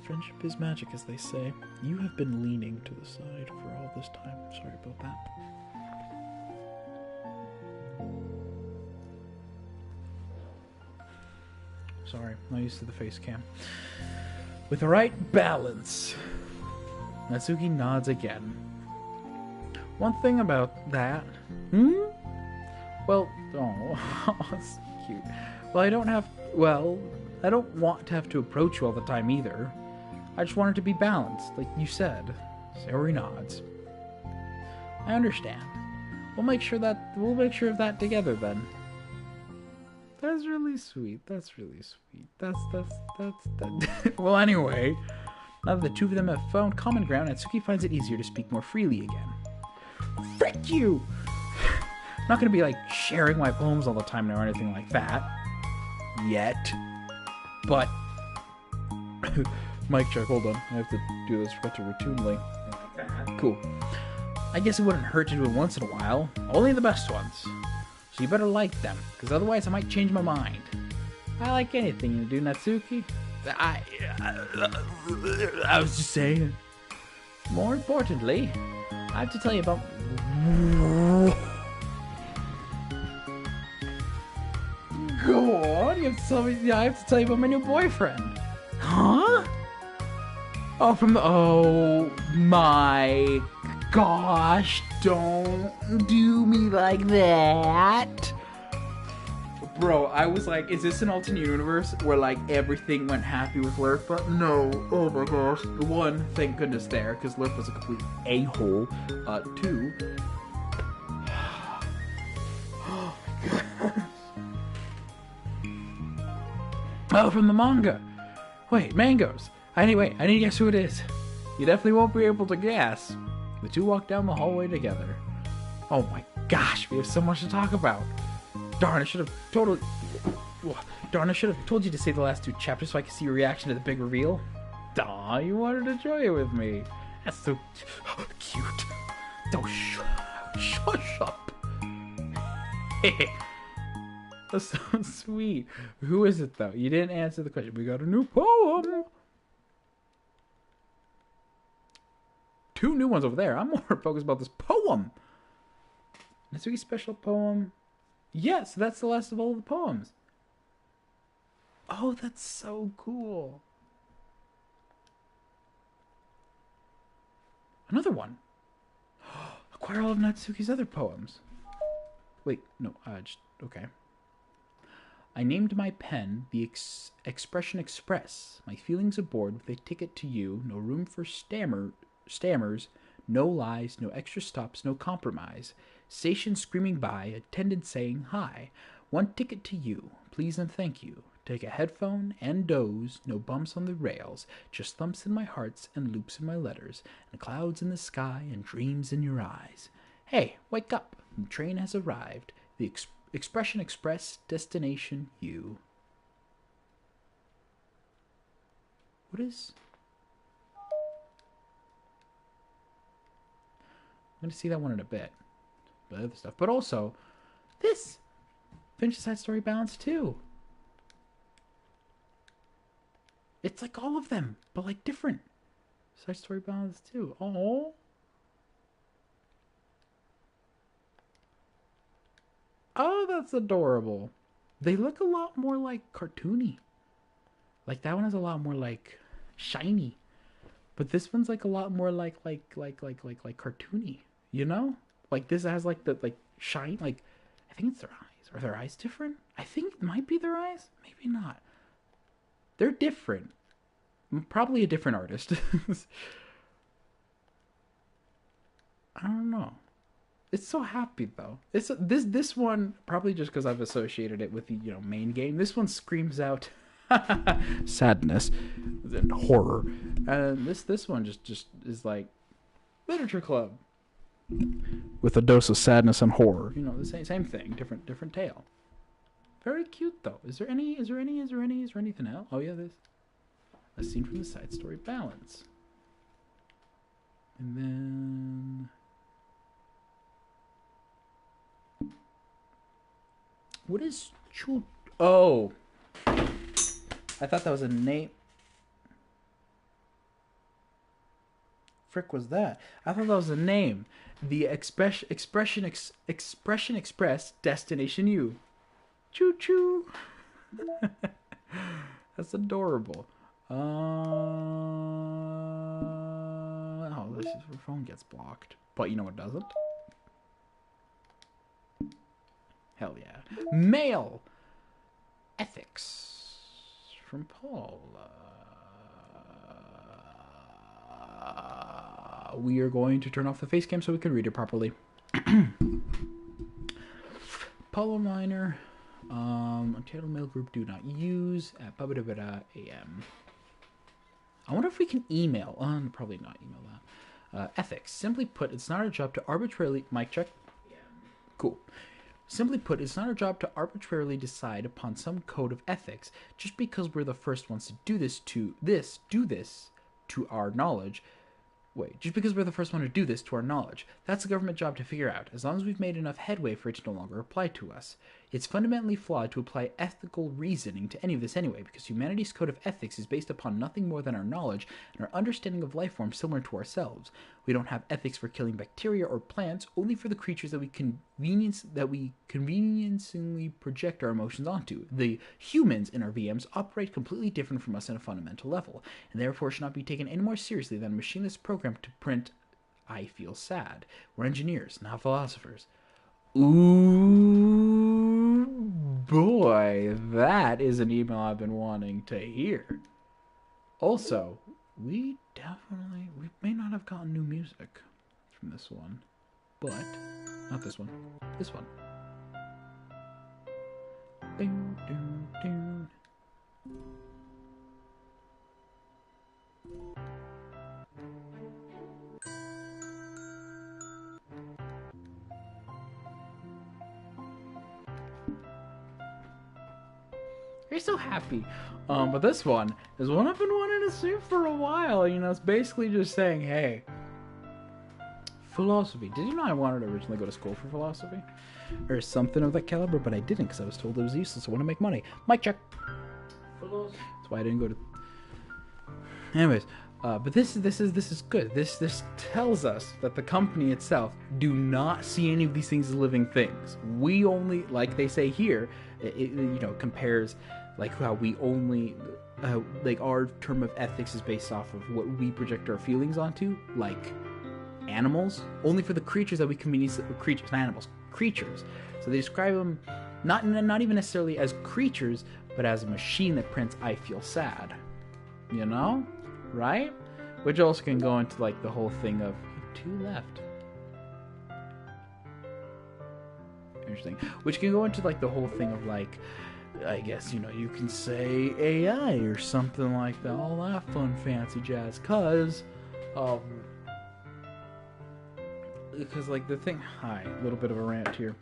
Friendship is magic, as they say. You have been leaning to the side for all this time. Sorry about that. Sorry, not used to the face cam. With the right balance. Natsuki nods again. One thing about that. Well, oh, that's cute. Well, I don't want to have to approach you all the time either. I just want it to be balanced, like you said. Sayori nods. I understand. We'll make sure of that together then. That's really sweet. That's really sweet. That's well, anyway, now that the two of them have found common ground, Natsuki finds it easier to speak more freely again. Frick you! I'm not gonna be like sharing my poems all the time now or anything like that. Yet. But mic check, hold on. I have to do this routinely. Cool. I guess it wouldn't hurt to do it once in a while. Only the best ones. So you better like them, because otherwise I might change my mind. I like anything you do, Natsuki. I was just saying. More importantly, I have to tell you about... Go on, I have to tell you about my new boyfriend. Huh? Oh my gosh, don't do me like that. Bro, I was like, is this an alternate universe where like everything went happy with Lurf? But no, oh my gosh. One, thank goodness there, because Lurf was a complete a-hole. Two, oh my gosh. Oh, from the manga. Wait, mangoes. Anyway, I need to guess who it is. You definitely won't be able to guess. The two walk down the hallway together. Oh my gosh, we have so much to talk about. Darn, I should have told you to say the last two chapters so I could see your reaction to the big reveal. Aw, you wanted to enjoy it with me. That's so cute. Don't shush up. That's so sweet. Who is it, though? You didn't answer the question. We got a new poem. 2 new ones over there. I'm more focused about this poem. Natsuki's special poem. Yes, that's the last of all the poems. Oh, that's so cool. Another one. Acquire all of Natsuki's other poems. Wait, no, okay. I named my pen the Expression Express. My feelings aboard with a ticket to you. No room for stammers, no lies, no extra stops, no compromise. Station screaming by, attendant saying hi. One ticket to you, please and thank you. Take a headphone and doze, no bumps on the rails, just thumps in my hearts and loops in my letters, and clouds in the sky and dreams in your eyes. Hey, wake up, the train has arrived. The Expression Express, destination you. What is... I'm going to see that one in a bit. But other stuff. But also, this! Finish the side story balance too. It's like all of them, but like different. Side story balance too. Oh. Oh, that's adorable. They look a lot more like cartoony. Like that one is a lot more like shiny. But this one's like a lot more like cartoony. You know? Like this has like the shine, like I think it's their eyes. Are their eyes different? I think it might be their eyes. Maybe not. They're different. Probably a different artist. I don't know. It's so happy though. It's this one probably just because I've associated it with the main game. This one screams out sadness and horror, and this one just is like literature club with a dose of sadness and horror. The same thing, different tale. Very cute though. Is there anything else? Oh yeah, this a scene from the side story balance, and then. What is Chul? Oh, I thought that was a name. Frick was that? I thought that was a name. The Expression Express Destination U. Choo choo. That's adorable. Oh, this is her phone gets blocked, but you know what doesn't? Hell yeah. Mail! Ethics. From Paul. We are going to turn off the face cam so we can read it properly. Paulo Minor. Channel mail group do not use at am. I wonder if we can email. Probably not email that. Ethics. Simply put, it's not our job to arbitrarily... Mic check? Yeah. Cool. Simply put, it's not our job to arbitrarily decide upon some code of ethics just because we're the first ones to do this to our knowledge. Just because we're the first one to do this to our knowledge. That's the government job to figure out, as long as we've made enough headway for it to no longer apply to us. It's fundamentally flawed to apply ethical reasoning to any of this anyway, because humanity's code of ethics is based upon nothing more than our knowledge and our understanding of life forms similar to ourselves. We don't have ethics for killing bacteria or plants, only for the creatures that we conveniently project our emotions onto. The humans in our VMs operate completely different from us on a fundamental level, and therefore should not be taken any more seriously than a machineless program to print "I feel sad." We're engineers, not philosophers. Ooh, boy, that is an email I've been wanting to hear. Also, we may not have gotten new music from this one, but not this one, this one. Ding, ding, ding. You're so happy. But this one is one I've been wanting to see for a while. It's basically just saying, hey, philosophy. Did you know I wanted to originally go to school for philosophy? Or something of that caliber, but I didn't because I was told it was useless. I want to make money. Mic check. Philosophy. That's why I didn't go to... Anyways, but this is good. This tells us that the company itself do not see any of these things as living things. We only, like they say here, it compares like how we only like our term of ethics is based off of what we project our feelings onto, like animals, only for the creatures that we creatures. So they describe them not even necessarily as creatures, but as a machine that prints "I feel sad." Right? Which also can go into like the whole thing of two left. Interesting. Which can go into like the whole thing of like, I guess, you can say AI or something like that. All that fun fancy jazz. Cause like the thing, a little bit of a rant here.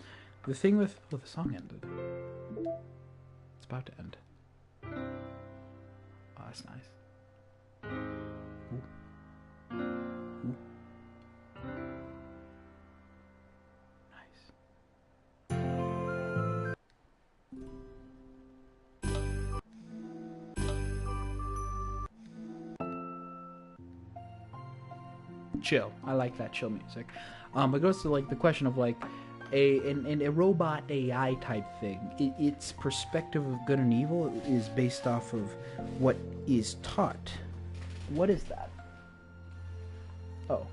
The thing with, the song ended. It's about to end. Oh, that's nice. Ooh. Ooh. Nice. Chill. I like that chill music. It goes to like the question of like a robot AI type thing. Its perspective of good and evil is based off of what is taught. What is that? Oh.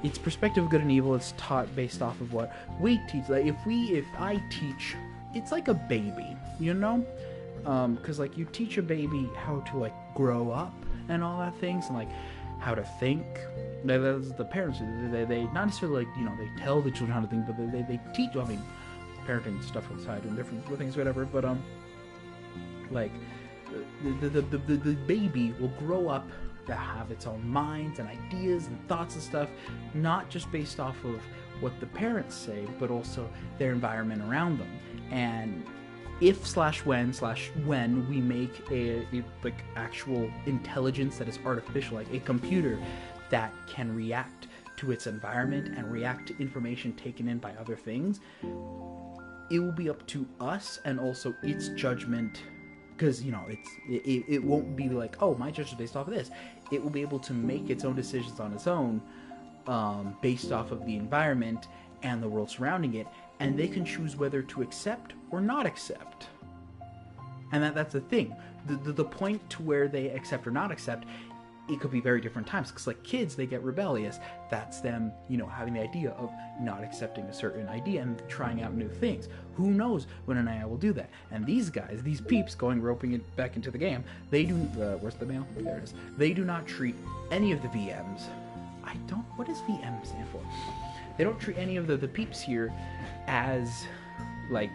It's perspective of good and evil. It's taught based off of what we teach. Like if I teach, it's like a baby, because like you teach a baby how to like grow up and all that things, and like how to think. That's the parents. They not necessarily like, you know, they tell the children how to think, but they teach. I mean, parenting stuff outside and different things, whatever. But like the baby will grow up to have its own minds and ideas and thoughts and stuff, not just based off of what the parents say, but also their environment around them. And if/when we make a like actual intelligence that is artificial, like a computer that can react to its environment and react to information taken in by other things, it will be up to us and also its judgment, because, you know, it won't be like, oh, my judgment is based off of this. It will be able to make its own decisions on its own, based off of the environment and the world surrounding it, and they can choose whether to accept or not accept. And that's the thing. The point to where they accept or not accept, it could be very different times. Because like kids, they get rebellious. That's them, you know, having the idea of not accepting a certain idea and trying out new things. Who knows when an AI will do that? And these guys, these peeps, roping it back into the game, they do. Where's the mail? There it is. They do not treat any of the VMs. What does VM stand for? They don't treat any of the peeps here as like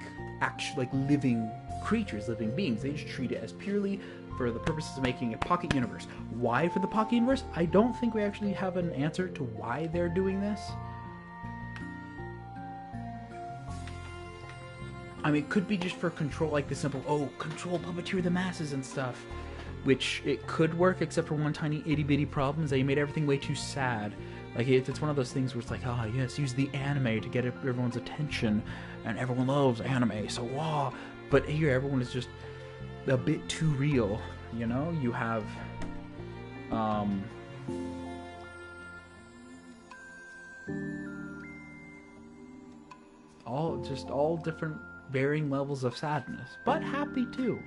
living creatures, living beings. They just treat it as purely for the purposes of making a pocket universe. Why for the pocket universe? I don't think we actually have an answer to why they're doing this. I mean, it could be just for control, like the simple, control, puppeteer the masses and stuff. Which it could work, except for one tiny itty-bitty problem, is that you made everything way too sad. Like, it's one of those things where it's like, yes, use the anime to get everyone's attention, and everyone loves anime, so wow. But here, everyone is just a bit too real, you know? You have, all different varying levels of sadness, but happy too.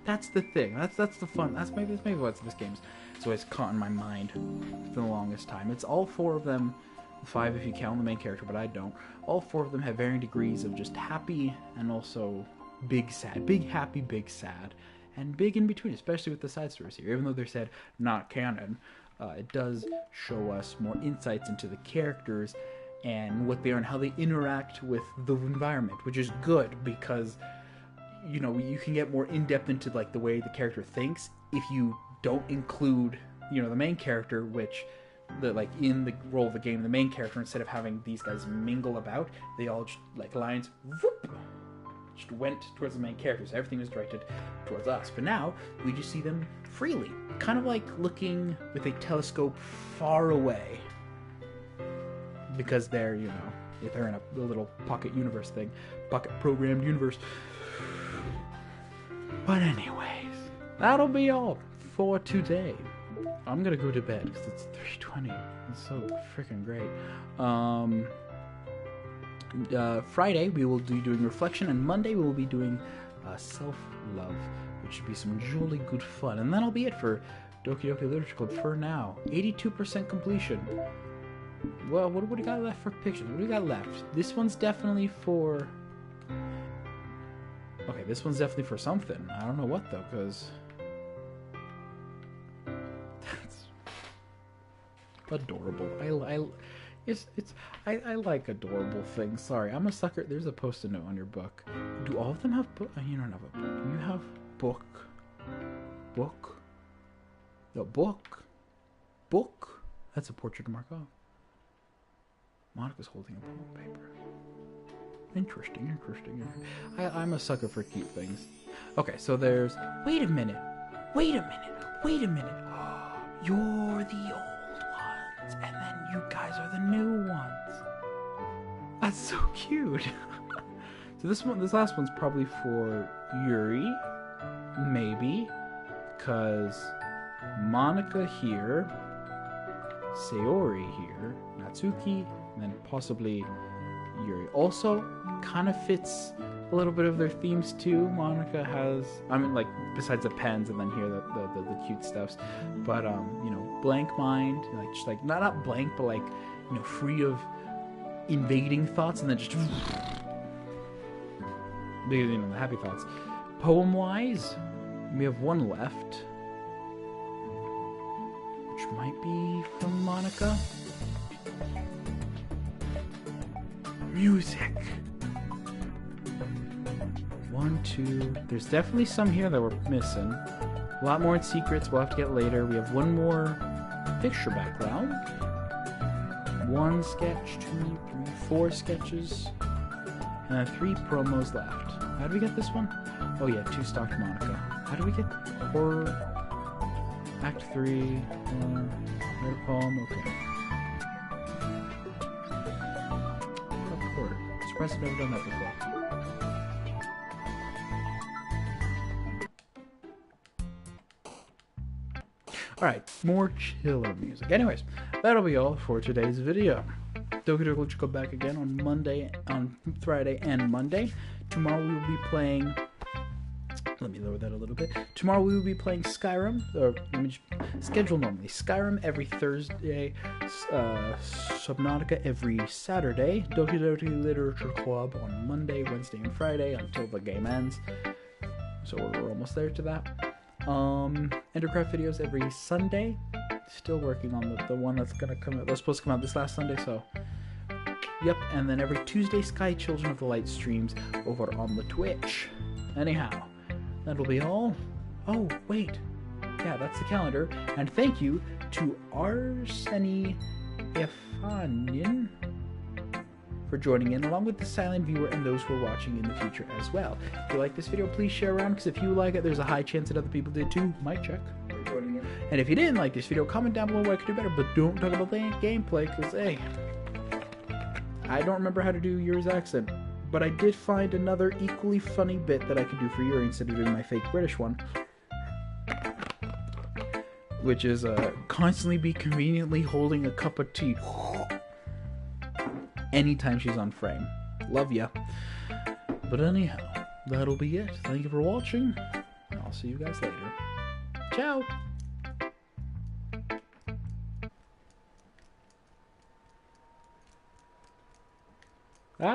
That's the thing. That's the fun. That's maybe what this game's. So it's caught in my mind for the longest time. It's all four of them, 5 if you count the main character, but I don't. All 4 of them have varying degrees of just happy and also big sad, big happy, big sad, and big in between. Especially with the side stories here, even though they're said not canon, it does show us more insights into the characters and what they are and how they interact with the environment, which is good because, you know, you can get more in-depth into like the way the character thinks if you don't include, you know, the main character, which in the role of the game, the main character, instead of having these guys mingle about, they all just like lines whoop, just went towards the main character, so everything was directed towards us. But now we just see them freely, kind of like looking with a telescope far away, because they're, you know, they're in a little pocket universe thing, pocket programmed universe. But anyways, that'll be all for today. I'm gonna go to bed because it's 3:20. It's so freaking great. Friday we will be doing reflection, and Monday we will be doing self-love, which should be some jolly good fun. And that'll be it for Doki Doki Literature Club for now. 82% completion. Well, what do we got left for pictures? What do we got left? This one's definitely for... Okay, this one's definitely for something. I don't know what though, because that's adorable. I like adorable things. Sorry, I'm a sucker. There's a post-it note on your book. Do all of them have book? You don't have a book. Do you have book? Book? No, book. Book? That's a portrait to mark off. Monica's holding a poem paper. Interesting. I'm a sucker for cute things. Okay, so there's... Wait a minute. You're the old ones, and then you guys are the new ones. That's so cute. So this last one's probably for Yuri, maybe, because Monica here, Sayori here, Natsuki, and then possibly Yuri. Also, kind of fits a little bit of their themes too. Monica has, I mean, like, besides the pens and then here the cute stuffs, but you know, blank mind, like just like not blank, but like, you know, free of invading thoughts, and then just because, you know, the happy thoughts. Poem-wise, we have one left, which might be from Monica. Music. 1, 2. There's definitely some here that we're missing. A lot more in secrets we'll have to get later. We have one more picture background. 1 sketch, 2, 3, 4 sketches, and 3 promos left. How do we get this one? Oh yeah, 2 stock Monica. How do we get horror? Act 3, write a poem, okay. Record. Surprised I've never done that before. Alright, more chiller music. Anyways, that'll be all for today's video. Doki Doki will go back again on Friday and Monday. Tomorrow we will be playing... Let me lower that a little bit. Tomorrow we will be playing Skyrim, or let me schedule normally. Skyrim every Thursday, Subnautica every Saturday, Doki Doki Literature Club on Monday, Wednesday, and Friday until the game ends. So we're almost there to that. Endercraft videos every Sunday. Still working on the one that's gonna come out. That's supposed to come out this last Sunday, so yep. And then every Tuesday, Sky Children of the Light streams over on the Twitch. Anyhow, that'll be all. Oh wait, yeah, that's the calendar. And thank you to Arseni Ifanian for joining in, along with the silent viewer and those who are watching in the future as well. If you like this video, please share around, because if you like it, there's a high chance that other people did too. Might check. And if you didn't like this video, comment down below what I could do better, but don't talk about the gameplay, because hey, I don't remember how to do Yuri's accent, but I did find another equally funny bit that I could do for Yuri instead of doing my fake British one, which is constantly be conveniently holding a cup of tea anytime she's on frame. Love ya. But anyhow, that'll be it. Thank you for watching, and I'll see you guys later. Ciao!